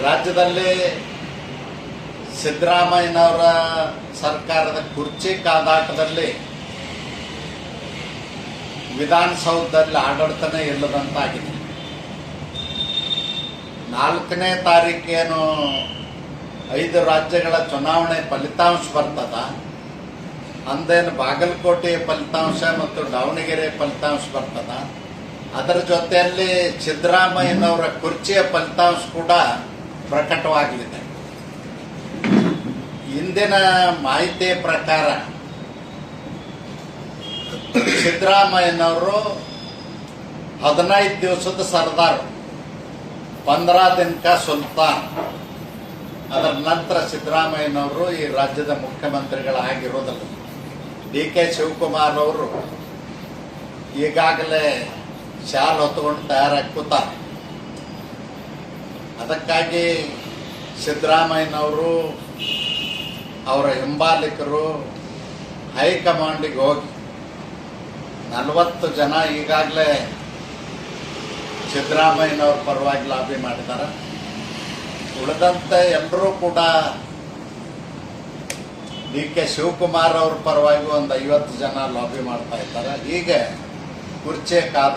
ರಾಜ್ಯದಲ್ಲಿ ಸಿದ್ದರಾಮಯ್ಯನವರ ಸರ್ಕಾರದ ಕುರ್ಚಿ ಕಾದಾಟದಲ್ಲಿ ವಿಧಾನಸೌಧದಲ್ಲಿ ಆಡಳಿತನೇ ಇಲ್ಲದಂತಾಗಿದೆ. 4ನೇ ತಾರೀಕೇನು 5 ರಾಜ್ಯಗಳ ಚುನಾವಣೆ ಫಲಿತಾಂಶ ಬರ್ತದ, ಅಂದೇನು ಬಾಗಲಕೋಟೆ ಫಲಿತಾಂಶ ಮತ್ತು ದಾವಣಗೆರೆ ಫಲಿತಾಂಶ ಬರ್ತದ. ಅದರ ಜೊತೆಯಲ್ಲಿ ಸಿದ್ದರಾಮಯ್ಯನವರ ಕುರ್ಚಿಯ ಫಲಿತಾಂಶ ಕೂಡ ಪ್ರಕಟವಾಗಲಿದೆ. ಇಂದಿನ ಮಾಹಿತಿಯ ಪ್ರಕಾರ ಸಿದ್ದರಾಮಯ್ಯನವರು 15 ದಿವಸದ ಸರ್ದಾರ್, 15 ದಿನಕ ಸುಲ್ತಾನ್. ಅದರ ನಂತರ ಸಿದ್ದರಾಮಯ್ಯನವರು ಈ ರಾಜ್ಯದ ಮುಖ್ಯಮಂತ್ರಿಗಳಾಗಿರೋದಿಲ್ಲ. DK ಶಿವಕುಮಾರ್ ಅವರು ಈಗಾಗಲೇ ಶಾಲ್ ಹೊತ್ತುಕೊಂಡು ತಯಾರಾಗಿ ಕೂತಾರೆ. ಅದಕ್ಕಾಗಿ ಸಿದ್ದರಾಮಯ್ಯನವರು ಅವರ ಹಿಂಬಾಲಿಕರು ಹೈಕಮಾಂಡಿಗೆ ಹೋಗಿ 40 ಜನ ಈಗಾಗಲೇ ಸಿದ್ದರಾಮಯ್ಯನವ್ರ ಪರವಾಗಿ ಲಾಬಿ ಮಾಡಿದ್ದಾರೆ. ಉಳಿದಂತೆ ಎಲ್ಲರೂ ಕೂಡ DK ಶಿವಕುಮಾರ್ ಅವ್ರ ಪರವಾಗಿ ಒಂದು 50 ಜನ ಲಾಬಿ ಮಾಡ್ತಾ ಇದ್ದಾರೆ. ಹೀಗೆ ಕುರ್ಚಿ ಕಾದ